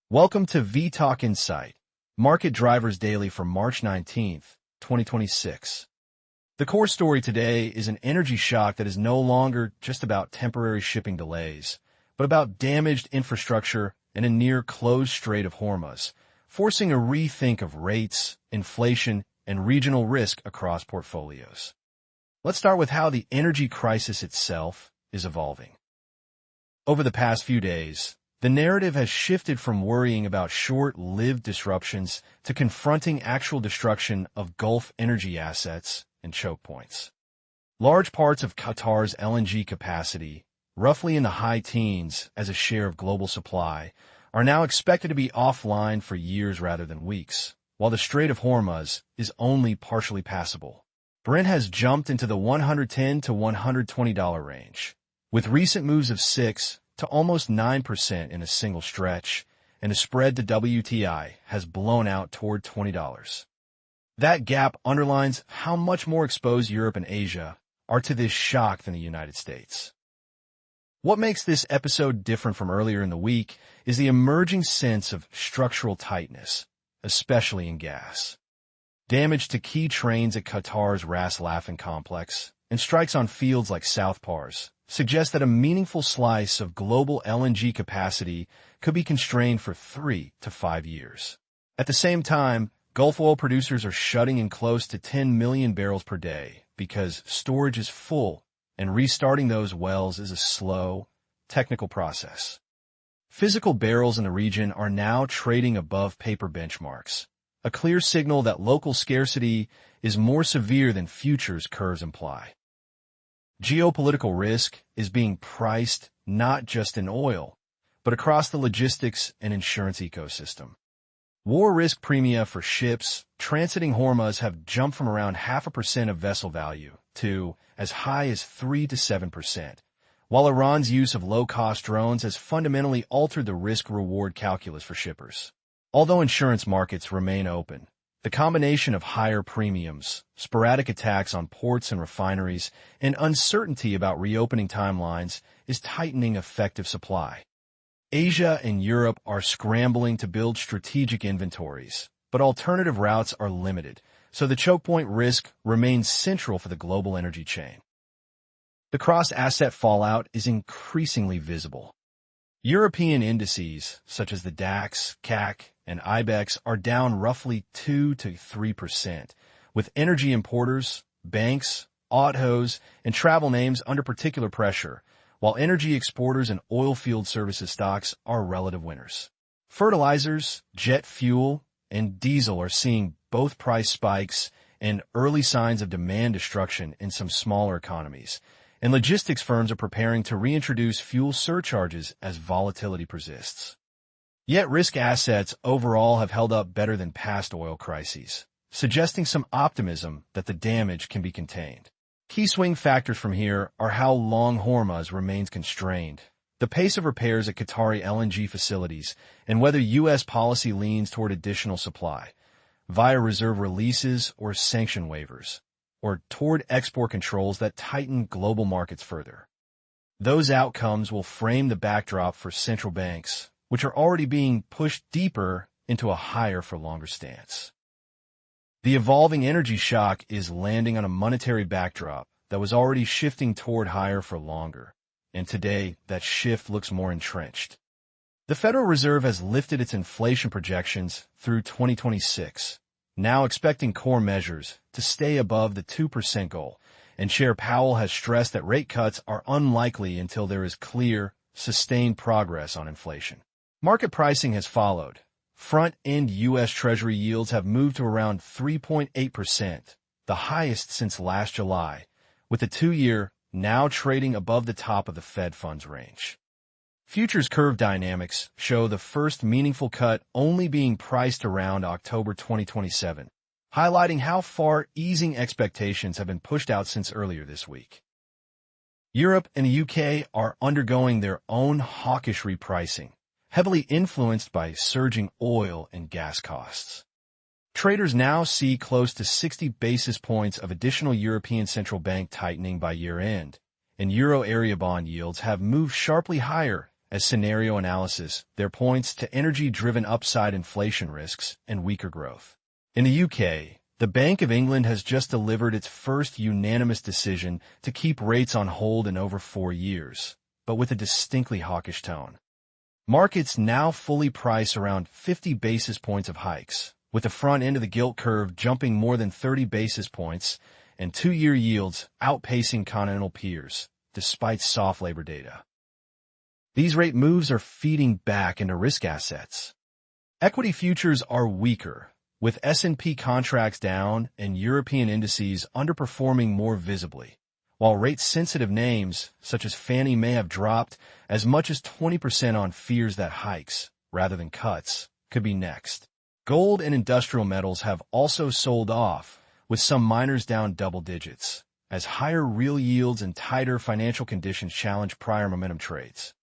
Welcome to vTalkInsight, Market Drivers Daily for March 19th, 2026. The core story today is an energy shock that is no longer just about temporary shipping delays, but about damaged infrastructure and a near-closed Strait of Hormuz, forcing a rethink of rates, inflation, and regional risk across portfolios. Let's start with how the energy crisis itself is evolving. Over the past few days, the narrative has shifted from worrying about short-lived disruptions to confronting actual destruction of Gulf energy assets and choke points. Large parts of Qatar's LNG capacity, roughly in the high teens as a share of global supply, are now expected to be offline for years rather than weeks, while the Strait of Hormuz is only partially passable. Brent has jumped into the $110 to $120 range, with recent moves of 6 to almost 9% in a single stretch, and the spread to WTI has blown out toward $20. That gap underlines how much more exposed Europe and Asia are to this shock than the United States. What makes this episode different from earlier in the week is the emerging sense of structural tightness, especially in gas. Damage to key trains at Qatar's Ras Laffan complex and strikes on fields like South Pars suggest that a meaningful slice of global LNG capacity could be constrained for 3 to 5 years. At the same time, Gulf oil producers are shutting in close to 10 million barrels per day because storage is full, and restarting those wells is a slow, technical process. Physical barrels in the region are now trading above paper benchmarks, a clear signal that local scarcity is more severe than futures curves imply. Geopolitical risk is being priced not just in oil, but across the logistics and insurance ecosystem. War risk premia for ships transiting Hormuz have jumped from around 0.5% of vessel value to as high as 3 to 7%, while Iran's use of low-cost drones has fundamentally altered the risk-reward calculus for shippers. Although insurance markets remain open, the combination of higher premiums, sporadic attacks on ports and refineries, and uncertainty about reopening timelines is tightening effective supply. Asia and Europe are scrambling to build strategic inventories, but alternative routes are limited, so the choke point risk remains central for the global energy chain. The cross-asset fallout is increasingly visible. European indices, such as the DAX, CAC, and IBEX, are down roughly 2 to 3%, with energy importers, banks, autos, and travel names under particular pressure, while energy exporters and oilfield services stocks are relative winners. Fertilizers, jet fuel, and diesel are seeing both price spikes and early signs of demand destruction in some smaller economies, and logistics firms are preparing to reintroduce fuel surcharges as volatility persists. Yet risk assets overall have held up better than past oil crises, suggesting some optimism that the damage can be contained. Key swing factors from here are how long Hormuz remains constrained, the pace of repairs at Qatari LNG facilities, and whether U.S. policy leans toward additional supply, via reserve releases or sanction waivers, or toward export controls that tighten global markets further. Those outcomes will frame the backdrop for central banks, which are already being pushed deeper into a higher-for-longer stance. The evolving energy shock is landing on a monetary backdrop that was already shifting toward higher for longer, and today that shift looks more entrenched. The Federal Reserve has lifted its inflation projections through 2026, now expecting core measures to stay above the 2% goal, and Chair Powell has stressed that rate cuts are unlikely until there is clear, sustained progress on inflation. Market pricing has followed. Front-end U.S. Treasury yields have moved to around 3.8%, the highest since last July, with the 2-year now trading above the top of the Fed funds range. Futures curve dynamics show the first meaningful cut only being priced around October 2027, highlighting how far easing expectations have been pushed out since earlier this week. Europe and the UK are undergoing their own hawkish repricing, heavily influenced by surging oil and gas costs. Traders now see close to 60 basis points of additional European Central Bank tightening by year-end, and euro area bond yields have moved sharply higher as scenario analysis, there points to energy-driven upside inflation risks and weaker growth. In the UK, the Bank of England has just delivered its first unanimous decision to keep rates on hold in over 4 years, but with a distinctly hawkish tone. Markets now fully price around 50 basis points of hikes, with the front end of the gilt curve jumping more than 30 basis points and 2-year yields outpacing continental peers, despite soft labor data. These rate moves are feeding back into risk assets. Equity futures are weaker, with S&P contracts down and European indices underperforming more visibly, while rate-sensitive names, such as Fannie may have dropped as much as 20% on fears that hikes, rather than cuts, could be next. Gold and industrial metals have also sold off, with some miners down double digits, as higher real yields and tighter financial conditions challenge prior momentum trades.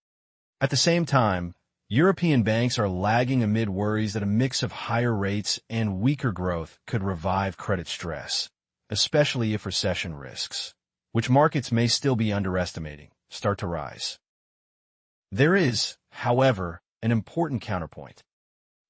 At the same time, European banks are lagging amid worries that a mix of higher rates and weaker growth could revive credit stress, especially if recession risks, which markets may still be underestimating, start to rise. There is, however, an important counterpoint.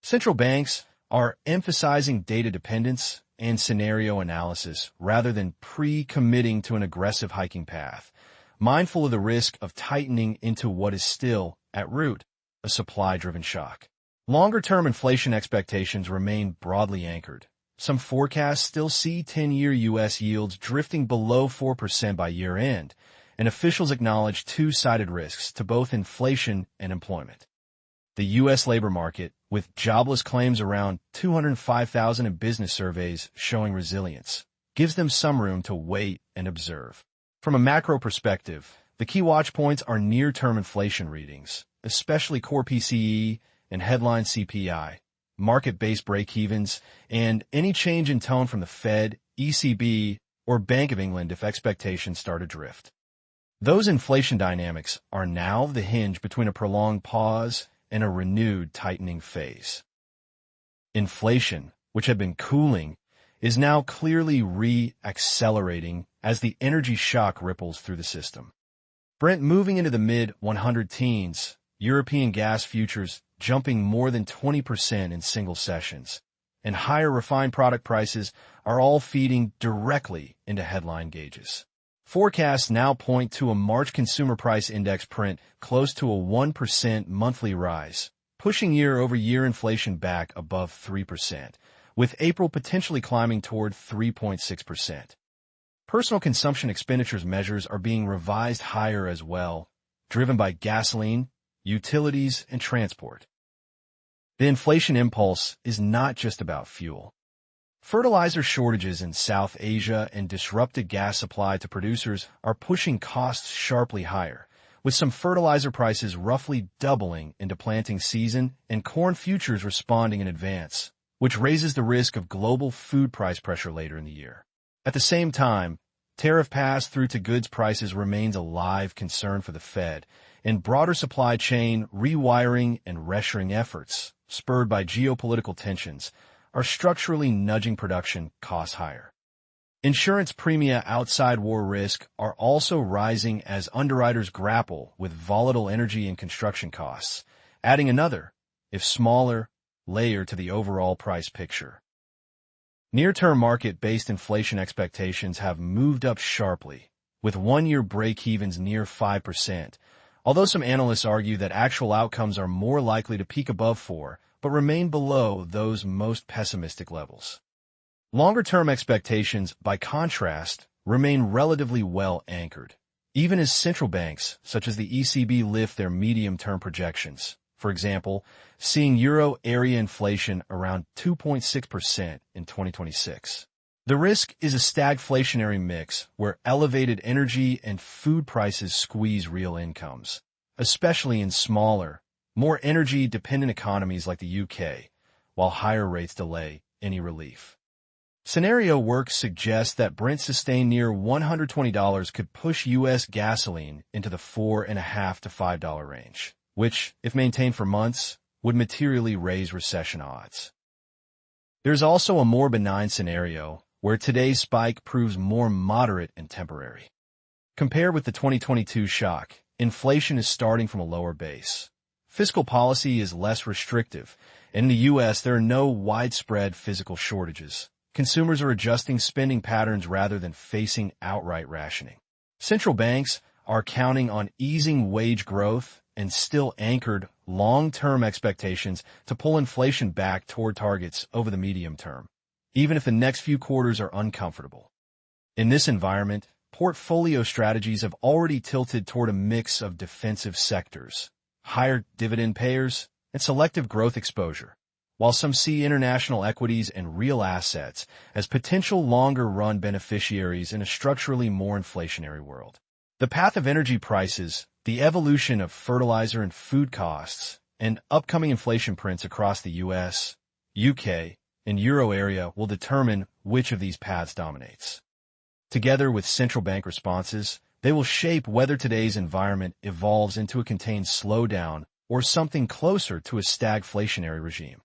Central banks are emphasizing data dependence and scenario analysis rather than pre-committing to an aggressive hiking path, mindful of the risk of tightening into what is still, at root, a supply-driven shock. Longer-term inflation expectations remain broadly anchored. Some forecasts still see 10-year U.S. yields drifting below 4% by year-end, and officials acknowledge two-sided risks to both inflation and employment. The U.S. labor market, with jobless claims around 205,000 and business surveys showing resilience, gives them some room to wait and observe. From a macro perspective, the key watch points are near-term inflation readings, especially core PCE and headline CPI, market-based break-evens, and any change in tone from the Fed, ECB, or Bank of England if expectations start to drift. Those inflation dynamics are now the hinge between a prolonged pause and a renewed tightening phase. Inflation, which had been cooling, is now clearly re-accelerating as the energy shock ripples through the system. Brent moving into the mid-100 teens, European gas futures jumping more than 20% in single sessions, and higher refined product prices are all feeding directly into headline gauges. Forecasts now point to a March Consumer Price Index print close to a 1% monthly rise, pushing year-over-year inflation back above 3%, with April potentially climbing toward 3.6%. Personal consumption expenditures measures are being revised higher as well, driven by gasoline, utilities, and transport. The inflation impulse is not just about fuel. Fertilizer shortages in South Asia and disrupted gas supply to producers are pushing costs sharply higher, with some fertilizer prices roughly doubling into planting season and corn futures responding in advance, which raises the risk of global food price pressure later in the year. At the same time, tariff pass-through to goods prices remains a live concern for the Fed, and broader supply chain rewiring and reshoring efforts, spurred by geopolitical tensions, are structurally nudging production costs higher. Insurance premia outside war risk are also rising as underwriters grapple with volatile energy and construction costs, adding another, if smaller, layer to the overall price picture. Near-term market-based inflation expectations have moved up sharply, with one-year break-evens near 5%, although some analysts argue that actual outcomes are more likely to peak above 4%, but remain below those most pessimistic levels. Longer-term expectations, by contrast, remain relatively well anchored, even as central banks, such as the ECB, lift their medium-term projections. For example, seeing euro area inflation around 2.6% in 2026. The risk is a stagflationary mix where elevated energy and food prices squeeze real incomes, especially in smaller, more energy-dependent economies like the UK, while higher rates delay any relief. Scenario work suggests that Brent sustained near $120 could push U.S. gasoline into the $4.50 to $5 range, which, if maintained for months, would materially raise recession odds. There's also a more benign scenario where today's spike proves more moderate and temporary. Compared with the 2022 shock, inflation is starting from a lower base. Fiscal policy is less restrictive. In the U.S., there are no widespread physical shortages. Consumers are adjusting spending patterns rather than facing outright rationing. Central banks are counting on easing wage growth and still anchored long-term expectations to pull inflation back toward targets over the medium term, even if the next few quarters are uncomfortable. In this environment, portfolio strategies have already tilted toward a mix of defensive sectors, higher dividend payers, and selective growth exposure, while some see international equities and real assets as potential longer-run beneficiaries in a structurally more inflationary world. The path of energy prices, the evolution of fertilizer and food costs, and upcoming inflation prints across the U.S., U.K., and Euro area will determine which of these paths dominates. Together with central bank responses, they will shape whether today's environment evolves into a contained slowdown or something closer to a stagflationary regime.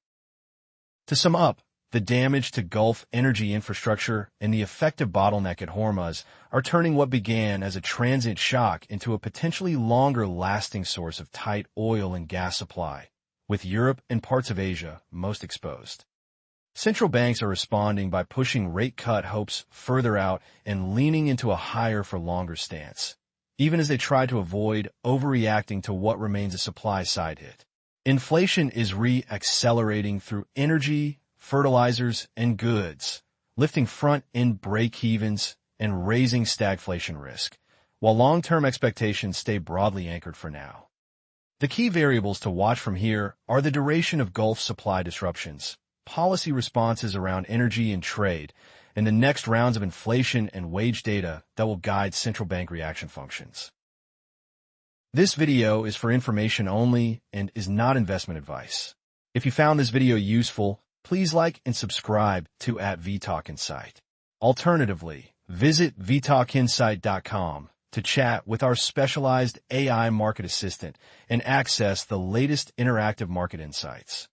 To sum up, the damage to Gulf energy infrastructure and the effective bottleneck at Hormuz are turning what began as a transient shock into a potentially longer-lasting source of tight oil and gas supply, with Europe and parts of Asia most exposed. Central banks are responding by pushing rate cut hopes further out and leaning into a higher-for-longer stance, even as they try to avoid overreacting to what remains a supply-side hit. Inflation is re-accelerating through energy, fertilizers, and goods, lifting front-end break-evens and raising stagflation risk, while long-term expectations stay broadly anchored for now. The key variables to watch from here are the duration of Gulf supply disruptions, policy responses around energy and trade, and the next rounds of inflation and wage data that will guide central bank reaction functions. This video is for information only and is not investment advice. If you found this video useful, please like and subscribe to @vTalkInsight. Alternatively, visit vTalkInsight.com to chat with our specialized AI market assistant and access the latest interactive market insights.